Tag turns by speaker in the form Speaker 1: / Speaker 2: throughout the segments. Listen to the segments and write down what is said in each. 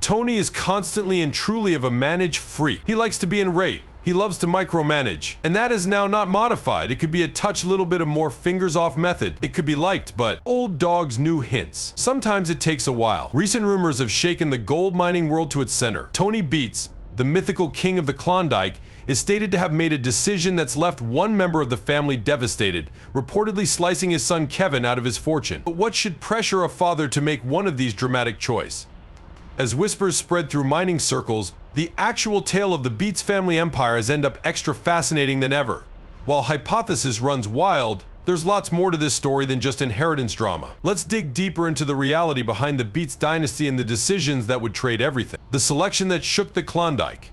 Speaker 1: Tony is constantly and truly of a manage freak. He likes to be in rate. He loves to micromanage. And that is now not modified. It could be a touch little bit of more fingers off method. It could be liked, but old dogs new hints. Sometimes it takes a while. Recent rumors have shaken the gold mining world to its center. Tony Beets, the mythical king of the Klondike, is stated to have made a decision that's left one member of the family devastated, reportedly slicing his son Kevin out of his fortune. But what should pressure a father to make one of these dramatic choices? As whispers spread through mining circles, the actual tale of the Beets family empire has ended up extra fascinating than ever. While hypothesis runs wild, there's lots more to this story than just inheritance drama. Let's dig deeper into the reality behind the Beets dynasty and the decisions that would trade everything. The selection that shook the Klondike.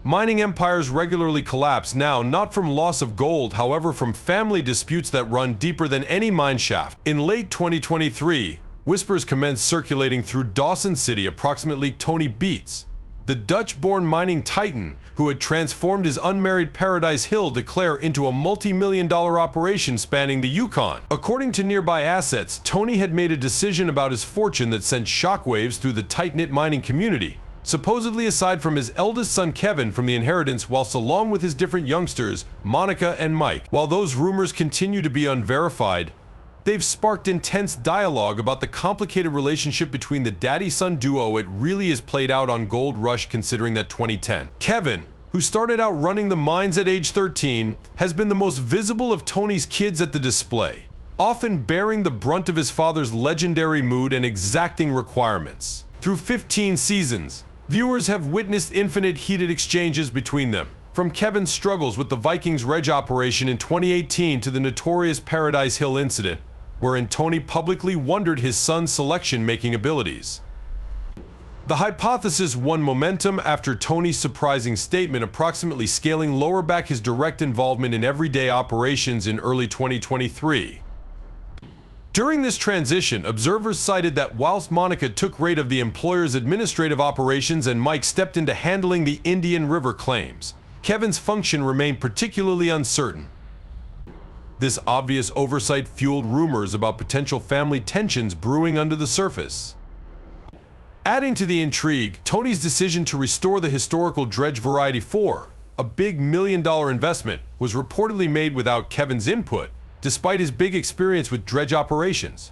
Speaker 1: Mining empires regularly collapse now, not from loss of gold, however from family disputes that run deeper than any mine shaft. In late 2023, whispers commenced circulating through Dawson City approximately Tony Beets, the Dutch-born mining titan who had transformed his unmarried Paradise Hill declare into a multi-million-dollar operation spanning the Yukon. According to nearby assets, Tony had made a decision about his fortune that sent shockwaves through the tight-knit mining community. Supposedly aside from his eldest son Kevin from the inheritance, whilst along with his different youngsters, Monica and Mike. While those rumors continue to be unverified, they've sparked intense dialogue about the complicated relationship between the daddy-son duo. It really is played out on Gold Rush, considering that 2010. Kevin, who started out running the mines at age 13, has been the most visible of Tony's kids at the display, often bearing the brunt of his father's legendary mood and exacting requirements. Through 15 seasons, viewers have witnessed infinite heated exchanges between them, from Kevin's struggles with the Vikings Reg operation in 2018 to the notorious Paradise Hill incident, wherein Tony publicly wondered his son's selection-making abilities. The hypothesis won momentum after Tony's surprising statement, approximately scaling lower back his direct involvement in everyday operations in early 2023. During this transition, observers cited that whilst Monica took rate of the employer's administrative operations and Mike stepped into handling the Indian River claims, Kevin's function remained particularly uncertain. This obvious oversight fueled rumors about potential family tensions brewing under the surface. Adding to the intrigue, Tony's decision to restore the historical Dredge Variety 4, a big million-dollar investment, was reportedly made without Kevin's input, despite his big experience with dredge operations.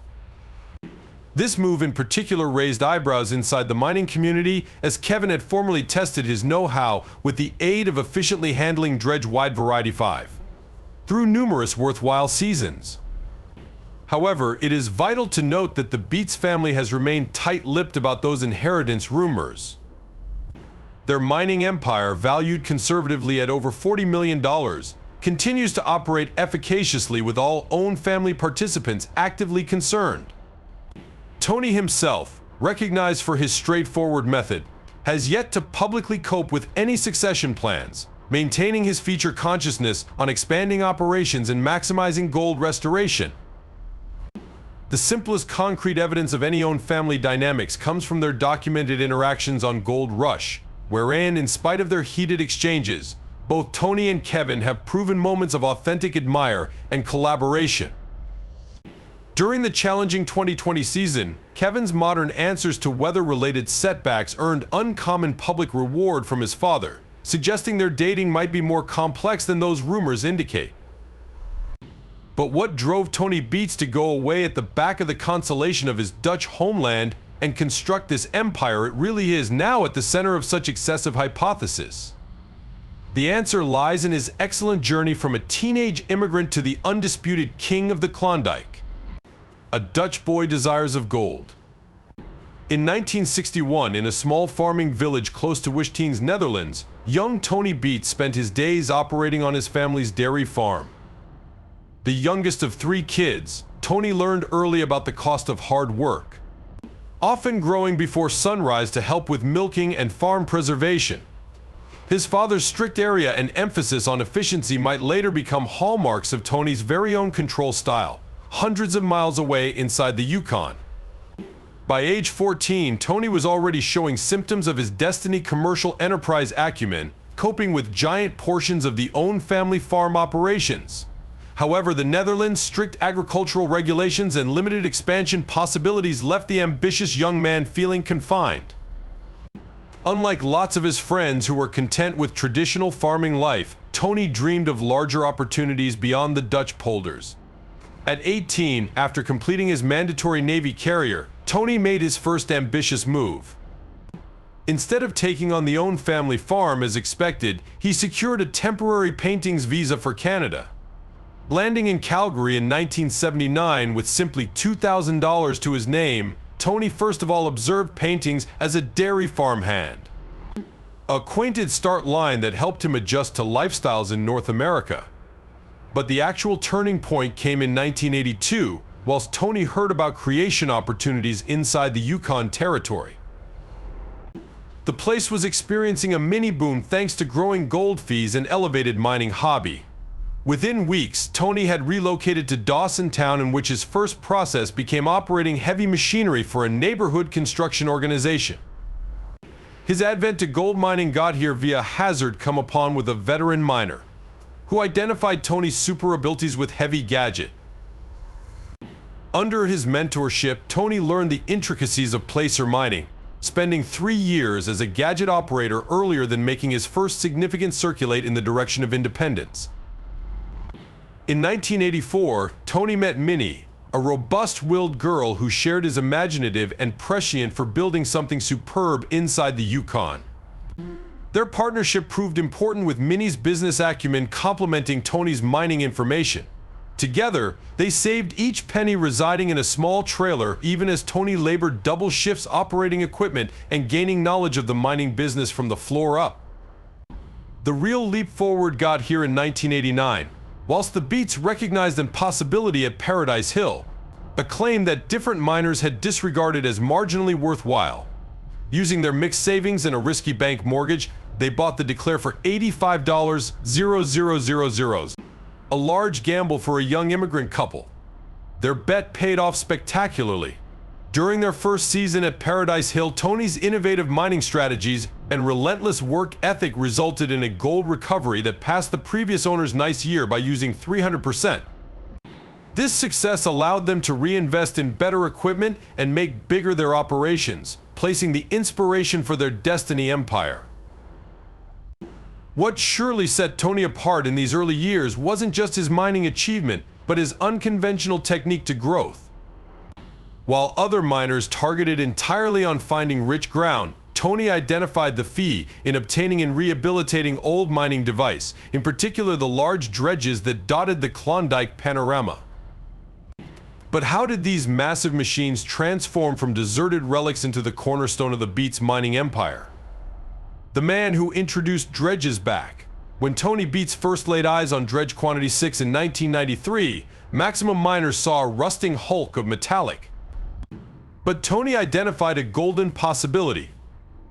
Speaker 1: This move in particular raised eyebrows inside the mining community, as Kevin had formerly tested his know-how with the aid of efficiently handling Dredge Wide Variety 5 through numerous worthwhile seasons. However, it is vital to note that the Beets family has remained tight-lipped about those inheritance rumors. Their mining empire, valued conservatively at over $40 million, continues to operate efficaciously with all own family participants actively concerned. Tony himself, recognized for his straightforward method, has yet to publicly cope with any succession plans, maintaining his feature consciousness on expanding operations and maximizing gold restoration. The simplest concrete evidence of any own family dynamics comes from their documented interactions on Gold Rush, wherein, in spite of their heated exchanges, both Tony and Kevin have proven moments of authentic admire and collaboration. During the challenging 2020 season, Kevin's modern answers to weather-related setbacks earned uncommon public reward from his father, suggesting their dating might be more complex than those rumors indicate. But what drove Tony Beets to go away at the back of the constellation of his Dutch homeland and construct this empire it really is now at the center of such excessive hypothesis? The answer lies in his excellent journey from a teenage immigrant to the undisputed king of the Klondike. A Dutch boy desires of gold. In 1961, in a small farming village close to Wishteens, Netherlands, young Tony Beets spent his days operating on his family's dairy farm. The youngest of 3 kids, Tony learned early about the cost of hard work, often growing before sunrise to help with milking and farm preservation. His father's strict area and emphasis on efficiency might later become hallmarks of Tony's very own control style, hundreds of miles away inside the Yukon. By age 14, Tony was already showing symptoms of his destiny commercial enterprise acumen, coping with giant portions of the own family farm operations. However, the Netherlands' strict agricultural regulations and limited expansion possibilities left the ambitious young man feeling confined. Unlike lots of his friends who were content with traditional farming life, Tony dreamed of larger opportunities beyond the Dutch polders. At 18, after completing his mandatory Navy carrier, Tony made his first ambitious move. Instead of taking on the own family farm as expected, he secured a temporary paintings visa for Canada. Landing in Calgary in 1979 with simply $2,000 to his name, Tony first of all observed paintings as a dairy farm hand. A quainted start line that helped him adjust to lifestyles in North America. But the actual turning point came in 1982, whilst Tony heard about creation opportunities inside the Yukon Territory. The place was experiencing a mini boom thanks to growing gold fees and elevated mining hobby. Within weeks, Tony had relocated to Dawson Town, in which his first process became operating heavy machinery for a neighborhood construction organization. His advent to gold mining got here via hazard come upon with a veteran miner, who identified Tony's super abilities with heavy gadget. Under his mentorship, Tony learned the intricacies of placer mining, spending 3 years as a gadget operator earlier than making his first significant circulate in the direction of independence. In 1984, Tony met Minnie, a robust-willed girl who shared his imaginative and prescient for building something superb inside the Yukon. Their partnership proved important, with Minnie's business acumen complementing Tony's mining information. Together, they saved each penny residing in a small trailer, even as Tony labored double shifts operating equipment and gaining knowledge of the mining business from the floor up. The real leap forward got here in 1989. Whilst the Beets recognized an possibility at Paradise Hill, a claim that different miners had disregarded as marginally worthwhile. Using their mixed savings and a risky bank mortgage, they bought the declare for $85,000, a large gamble for a young immigrant couple. Their bet paid off spectacularly. During their first season at Paradise Hill, Tony's innovative mining strategies and relentless work ethic resulted in a gold recovery that passed the previous owner's nice year by using 300%. This success allowed them to reinvest in better equipment and make bigger their operations, placing the inspiration for their Destiny empire. What surely set Tony apart in these early years wasn't just his mining achievement, but his unconventional technique to growth. While other miners targeted entirely on finding rich ground, Tony identified the fee in obtaining and rehabilitating old mining device, in particular the large dredges that dotted the Klondike panorama. But how did these massive machines transform from deserted relics into the cornerstone of the Beets mining empire? The man who introduced dredges back. When Tony Beets first laid eyes on Dredge Quantity 6 in 1993, Maximum Miners saw a rusting hulk of metallic. But Tony identified a golden possibility.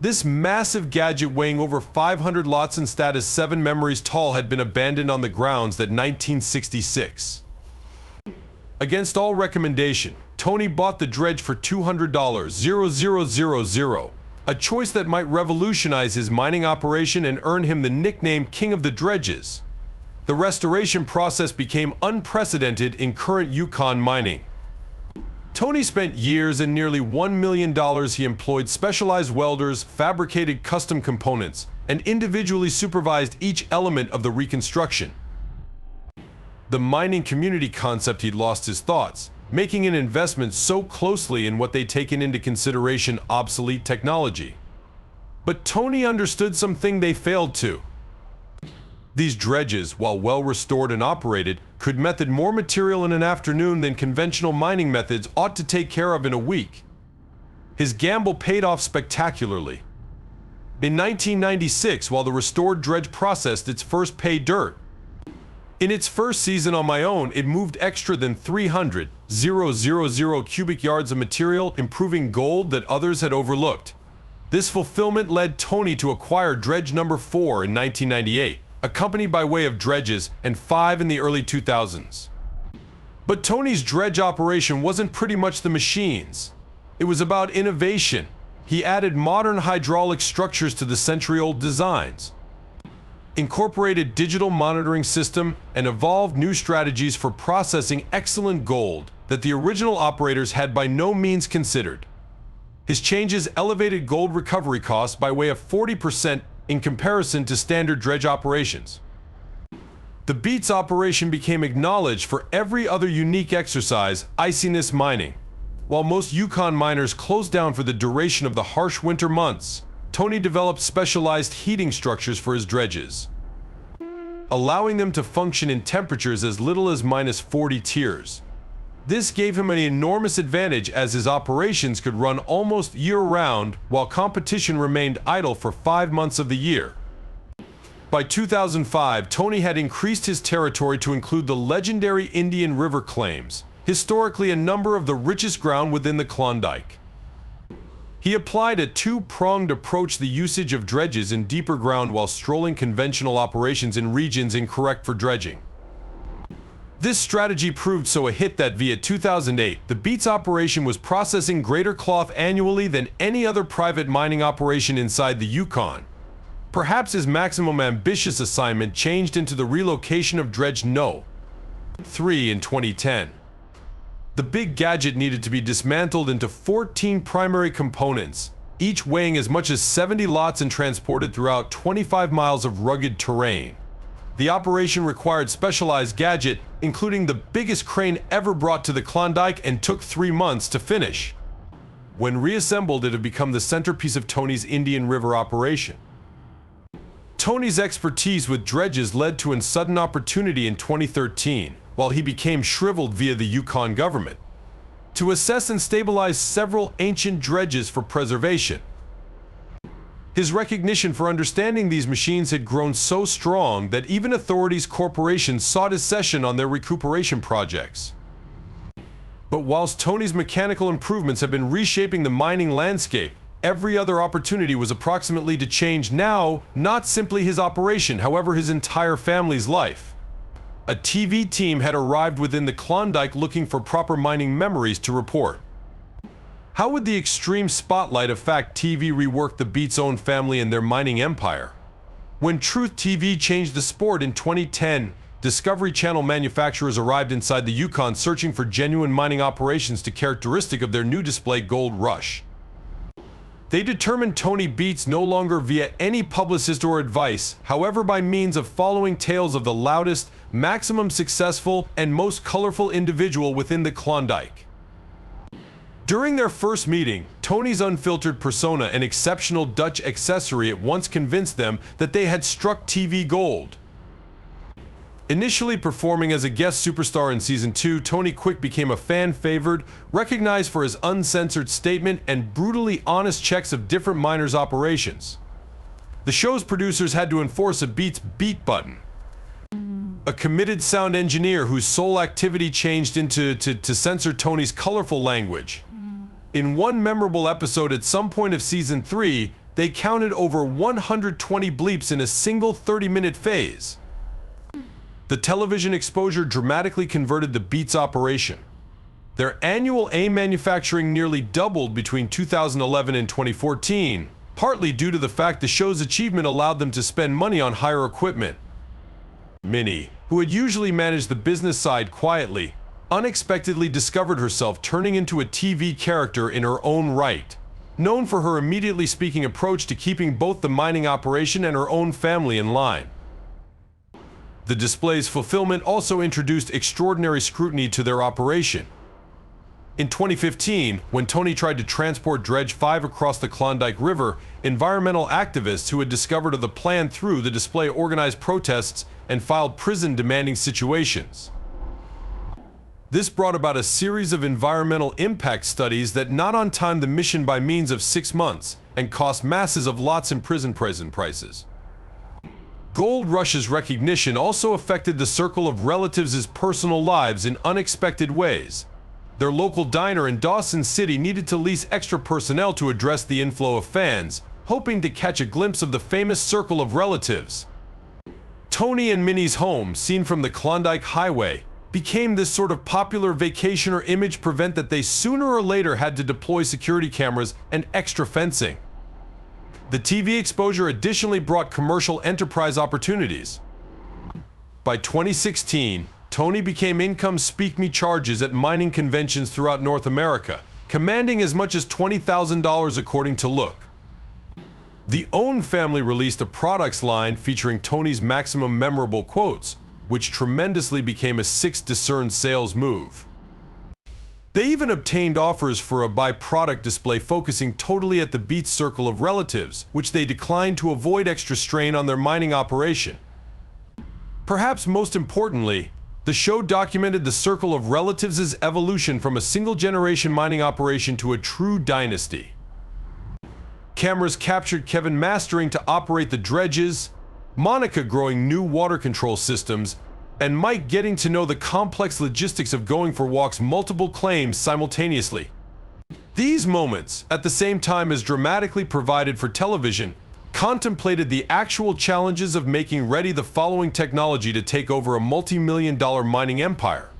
Speaker 1: This massive gadget, weighing over 500 lots and status 7 memories tall, had been abandoned on the grounds that 1966. Against all recommendation, Tony bought the dredge for $200,000, a choice that might revolutionize his mining operation and earn him the nickname King of the Dredges. The restoration process became unprecedented in current Yukon mining. Tony spent years and nearly $1 million. He employed specialized welders, fabricated custom components, and individually supervised each element of the reconstruction. The mining community concept, he'd lost his thoughts, making an investment so closely in what they'd taken into consideration obsolete technology. But Tony understood something they failed to. These dredges, while well restored and operated, could method more material in an afternoon than conventional mining methods ought to take care of in a week. His gamble paid off spectacularly. In 1996, while the restored dredge processed its first pay dirt, in its first season on my own, it moved extra than 300,000 cubic yards of material, improving gold that others had overlooked. This fulfillment led Tony to acquire dredge number 4 in 1998. A company by way of dredges, and 5 in the early 2000s. But Tony's dredge operation wasn't pretty much the machines. It was about innovation. He added modern hydraulic structures to the century-old designs, incorporated digital monitoring system, and evolved new strategies for processing excellent gold that the original operators had by no means considered. His changes elevated gold recovery costs by way of 40% in comparison to standard dredge operations. The Beets operation became acknowledged for every other unique exercise, iciness mining. While most Yukon miners closed down for the duration of the harsh winter months, Tony developed specialized heating structures for his dredges, allowing them to function in temperatures as little as -40 tiers. This gave him an enormous advantage as his operations could run almost year-round while competition remained idle for 5 months of the year. By 2005, Tony had increased his territory to include the legendary Indian River claims, historically a number of the richest ground within the Klondike. He applied a two-pronged approach to the usage of dredges in deeper ground while strolling conventional operations in regions incorrect for dredging. This strategy proved so a hit that via 2008, the Beets operation was processing greater cloth annually than any other private mining operation inside the Yukon. Perhaps his maximum ambitious assignment changed into the relocation of Dredge No. 3 in 2010. The big gadget needed to be dismantled into 14 primary components, each weighing as much as 70 lots and transported throughout 25 miles of rugged terrain. The operation required specialized gadget, including the biggest crane ever brought to the Klondike, and took 3 months to finish. When reassembled, it had become the centerpiece of Tony's Indian River operation. Tony's expertise with dredges led to a sudden opportunity in 2013, while he became shriveled via the Yukon government, to assess and stabilize several ancient dredges for preservation. His recognition for understanding these machines had grown so strong that even authorities' corporations sought his session on their recuperation projects. But whilst Tony's mechanical improvements have been reshaping the mining landscape, every other opportunity was approximately to change now, not simply his operation, however his entire family's life. A TV team had arrived within the Klondike looking for proper mining memories to report. How would the extreme spotlight of Fact TV rework the Beets' own family and their mining empire? When Truth TV changed the sport in 2010, Discovery Channel manufacturers arrived inside the Yukon searching for genuine mining operations to characteristic of their new display gold rush. They determined Tony Beets no longer via any publicist or advice, however by means of following tales of the loudest, maximum successful, and most colorful individual within the Klondike. During their first meeting, Tony's unfiltered persona and exceptional Dutch accessory at once convinced them that they had struck TV gold. Initially performing as a guest superstar in Season 2, Tony quick became a fan favorite, recognized for his uncensored statement and brutally honest checks of different miners' operations. The show's producers had to enforce a Beets beat button, a committed sound engineer whose sole activity changed into to censor Tony's colorful language. In one memorable episode at some point of Season 3, they counted over 120 bleeps in a single 30-minute phase. The television exposure dramatically converted the Beets operation. Their annual AIM manufacturing nearly doubled between 2011 and 2014, partly due to the fact the show's achievement allowed them to spend money on higher equipment. Minnie, who had usually managed the business side quietly, unexpectedly discovered herself turning into a TV character in her own right, known for her immediately speaking approach to keeping both the mining operation and her own family in line. The display's fulfillment also introduced extraordinary scrutiny to their operation. In 2015, when Tony tried to transport Dredge 5 across the Klondike River, environmental activists who had discovered of the plan through the display organized protests and filed prison-demanding situations. This brought about a series of environmental impact studies that not on time the mission by means of 6 months and cost masses of lots in prison prices. Gold Rush's recognition also affected the circle of relatives' personal lives in unexpected ways. Their local diner in Dawson City needed to lease extra personnel to address the inflow of fans, hoping to catch a glimpse of the famous circle of relatives. Tony and Minnie's home, seen from the Klondike Highway, became this sort of popular vacationer image prevent that they sooner or later had to deploy security cameras and extra fencing. The TV exposure additionally brought commercial enterprise opportunities. By 2016, Tony became income speak-me charges at mining conventions throughout North America, commanding as much as $20,000 according to Look. The Own family released a products line featuring Tony's maximum memorable quotes, which tremendously became a 6 discern sales move. They even obtained offers for a by-product display focusing totally at the Beets circle of relatives, which they declined to avoid extra strain on their mining operation. Perhaps most importantly, the show documented the circle of relatives' evolution from a single-generation mining operation to a true dynasty. Cameras captured Kevin mastering to operate the dredges, Monica growing new water control systems, and Mike getting to know the complex logistics of going for walks multiple claims simultaneously. These moments, at the same time as dramatically provided for television, contemplated the actual challenges of making ready the following technology to take over a multi-million-dollar mining empire.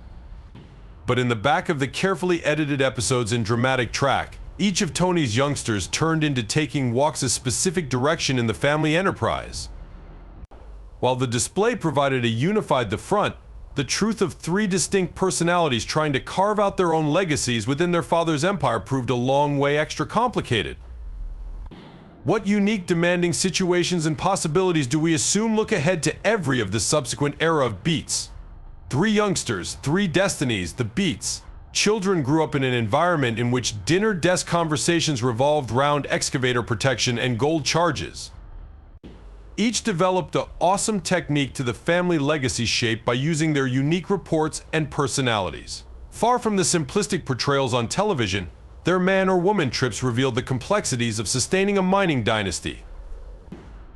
Speaker 1: But in the back of the carefully edited episodes in dramatic track, each of Tony's youngsters turned into taking walks a specific direction in the family enterprise. While the display provided a unified the front, the truth of 3 distinct personalities trying to carve out their own legacies within their father's empire proved a long way extra complicated. What unique demanding situations and possibilities do we assume look ahead to every of the subsequent era of Beets? 3 youngsters, 3 destinies, the Beets. Children grew up in an environment in which dinner desk conversations revolved around excavator protection and gold charges. Each developed an awesome technique to the family legacy shape by using their unique reports and personalities. Far from the simplistic portrayals on television, their man or woman trips revealed the complexities of sustaining a mining dynasty.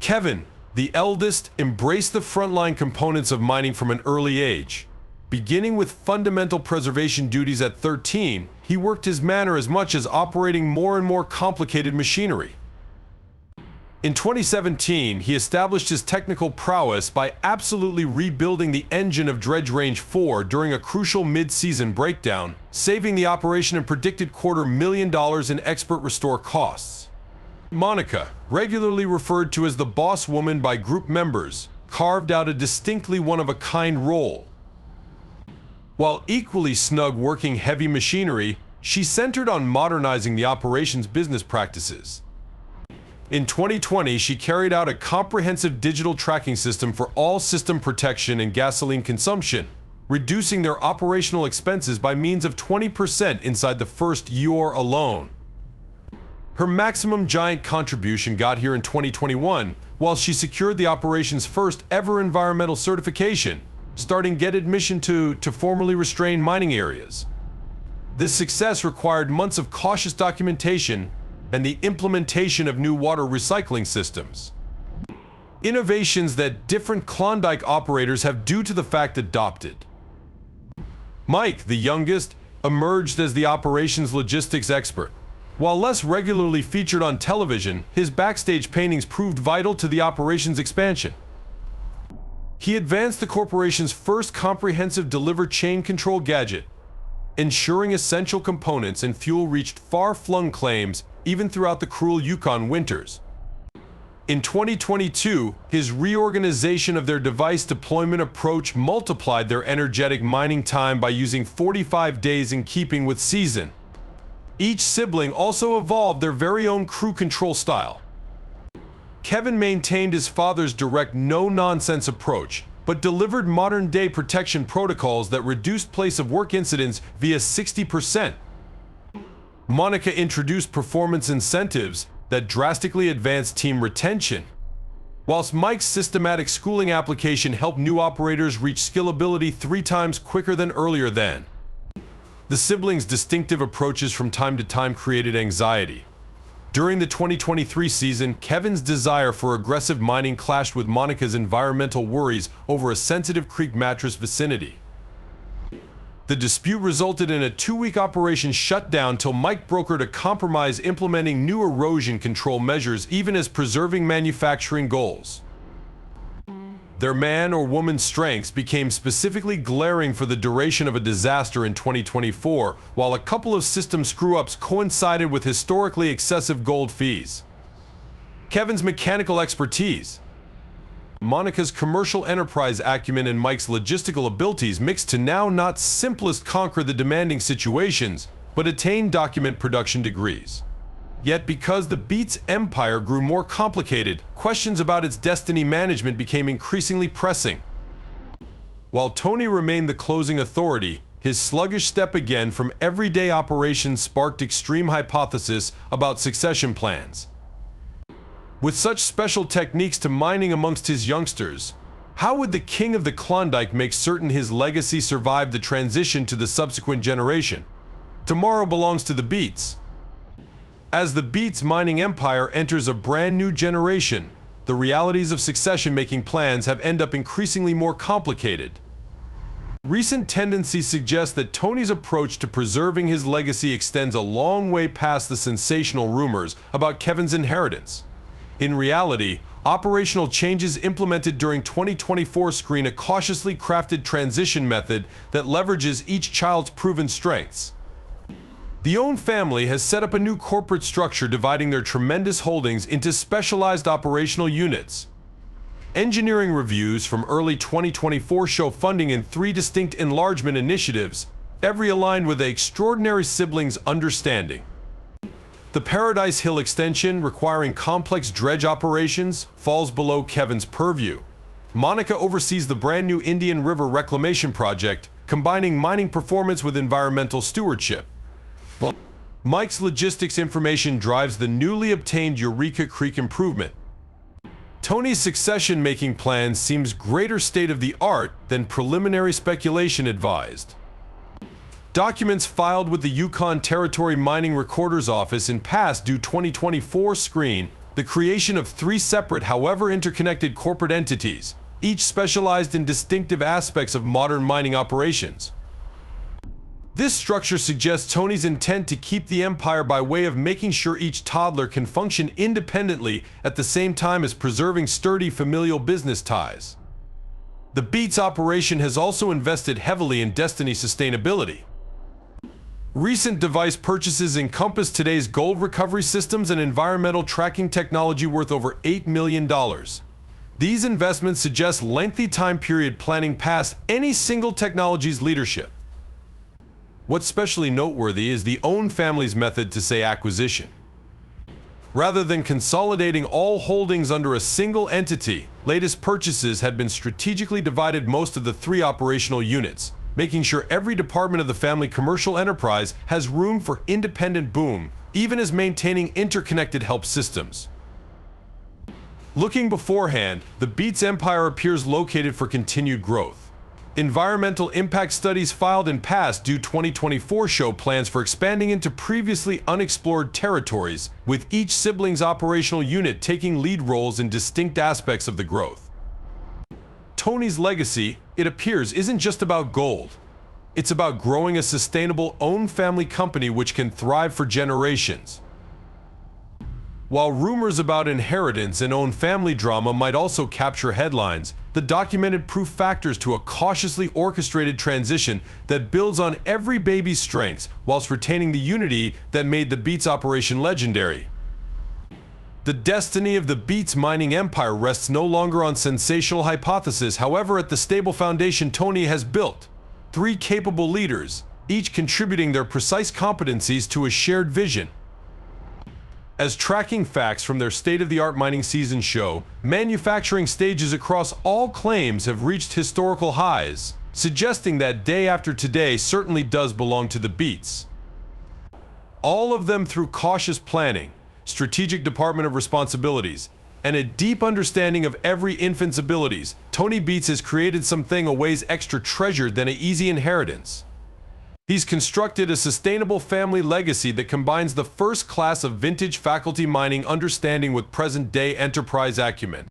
Speaker 1: Kevin, the eldest, embraced the frontline components of mining from an early age. Beginning with fundamental preservation duties at 13, he worked his manner as much as operating more and more complicated machinery. In 2017, he established his technical prowess by absolutely rebuilding the engine of Dredge Range 4 during a crucial mid-season breakdown, saving the operation a predicted $250,000 in expert restore costs. Monica, regularly referred to as the boss woman by group members, carved out a distinctly one-of-a-kind role. While equally snug working heavy machinery, she centered on modernizing the operation's business practices. In 2020, she carried out a comprehensive digital tracking system for all system protection and gasoline consumption, reducing their operational expenses by means of 20% inside the first year alone. Her maximum giant contribution got here in 2021, while she secured the operation's first ever environmental certification, starting get admission to formerly restrained mining areas. This success required months of cautious documentation and the implementation of new water recycling systems. Innovations that different Klondike operators have due to the fact adopted. Mike, the youngest, emerged as the operations logistics expert. While less regularly featured on television, his backstage paintings proved vital to the operation's expansion. He advanced the corporation's first comprehensive deliver chain control gadget, ensuring essential components and fuel reached far-flung claims even throughout the cruel Yukon winters. In 2022, his reorganization of their device deployment approach multiplied their energetic mining time by using 45 days in keeping with season. Each sibling also evolved their very own crew control style. Kevin maintained his father's direct no-nonsense approach, but delivered modern-day protection protocols that reduced place-of-work incidents via 60%. Monica introduced performance incentives that drastically advanced team retention, whilst Mike's systematic schooling application helped new operators reach skillability 3 times quicker than earlier then. The siblings' distinctive approaches from time to time created anxiety. During the 2023 season, Kevin's desire for aggressive mining clashed with Monica's environmental worries over a sensitive creek mattress vicinity. The dispute resulted in a 2-week operation shutdown till Mike brokered a compromise implementing new erosion control measures even as preserving manufacturing goals. Their man or woman's strengths became specifically glaring for the duration of a disaster in 2024, while a couple of system screw-ups coincided with historically excessive gold fees. Kevin's mechanical expertise, Monica's commercial enterprise acumen, and Mike's logistical abilities mixed to now not simplest conquer the demanding situations, but attained document production degrees. Yet because the Beets empire grew more complicated, questions about its destiny management became increasingly pressing. While Tony remained the closing authority, his sluggish step again from everyday operations sparked extreme hypotheses about succession plans. With such special techniques to mining amongst his youngsters, how would the king of the Klondike make certain his legacy survived the transition to the subsequent generation? Tomorrow belongs to the Beets. As the Beets mining empire enters a brand new generation, the realities of succession-making plans have ended up increasingly more complicated. Recent tendencies suggest that Tony's approach to preserving his legacy extends a long way past the sensational rumors about Kevin's inheritance. In reality, operational changes implemented during 2024 screen a cautiously crafted transition method that leverages each child's proven strengths. The Own family has set up a new corporate structure dividing their tremendous holdings into specialized operational units. Engineering reviews from early 2024 show funding in 3 distinct enlargement initiatives, every aligned with the extraordinary siblings' understanding. The Paradise Hill extension, requiring complex dredge operations, falls below Kevin's purview. Monica oversees the brand new Indian River Reclamation Project, combining mining performance with environmental stewardship. Mike's logistics information drives the newly obtained Eureka Creek improvement. Tony's succession-making plan seems greater state-of-the-art than preliminary speculation advised. Documents filed with the Yukon Territory Mining Recorder's Office in past due 2024 screen the creation of 3 separate, however interconnected corporate entities, each specialized in distinctive aspects of modern mining operations. This structure suggests Tony's intent to keep the empire by way of making sure each toddler can function independently at the same time as preserving sturdy familial business ties. The Beets operation has also invested heavily in Destiny sustainability. Recent device purchases encompass today's gold recovery systems and environmental tracking technology worth over $8 million. These investments suggest lengthy time period planning past any single technology's leadership. What's especially noteworthy is the Own family's method to say acquisition. Rather than consolidating all holdings under a single entity, latest purchases had been strategically divided most of the 3 operational units, making sure every department of the family commercial enterprise has room for independent boom, even as maintaining interconnected help systems. Looking beforehand, the Beets empire appears located for continued growth. Environmental impact studies filed in past due 2024 show plans for expanding into previously unexplored territories, with each sibling's operational unit taking lead roles in distinct aspects of the growth. Tony's legacy, it appears, isn't just about gold. It's about growing a sustainable Own family company which can thrive for generations. While rumors about inheritance and Own family drama might also capture headlines, the documented proof factors to a cautiously orchestrated transition that builds on every baby's strengths whilst retaining the unity that made the Beets operation legendary. The destiny of the Beets mining empire rests no longer on sensational hypotheses, however, at the stable foundation Tony has built. 3 capable leaders, each contributing their precise competencies to a shared vision. As tracking facts from their state-of-the-art mining season show, manufacturing stages across all claims have reached historical highs, suggesting that day after today certainly does belong to the Beets. All of them through cautious planning, strategic department of responsibilities, and a deep understanding of every infant's abilities, Tony Beets has created something a ways extra treasured than an easy inheritance. He's constructed a sustainable family legacy that combines the first class of vintage faculty mining understanding with present-day enterprise acumen.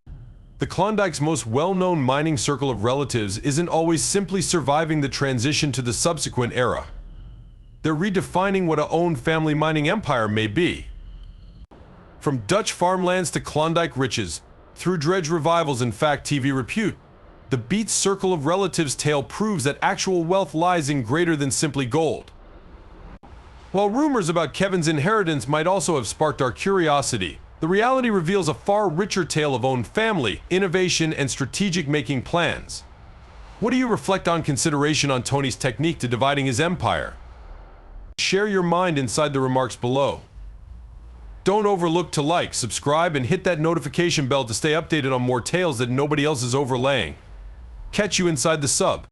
Speaker 1: The Klondike's most well-known mining circle of relatives isn't always simply surviving the transition to the subsequent era. They're redefining what a Own family mining empire may be. From Dutch farmlands to Klondike riches, through dredge revivals and fact TV repute, the Beets circle of relatives tale proves that actual wealth lies in greater than simply gold. While rumors about Kevin's inheritance might also have sparked our curiosity, the reality reveals a far richer tale of Own family, innovation, and strategic making plans. What do you reflect on consideration on Tony's technique to dividing his empire? Share your mind inside the remarks below. Don't overlook to like, subscribe, and hit that notification bell to stay updated on more tales that nobody else is overlaying. Catch you inside the sub.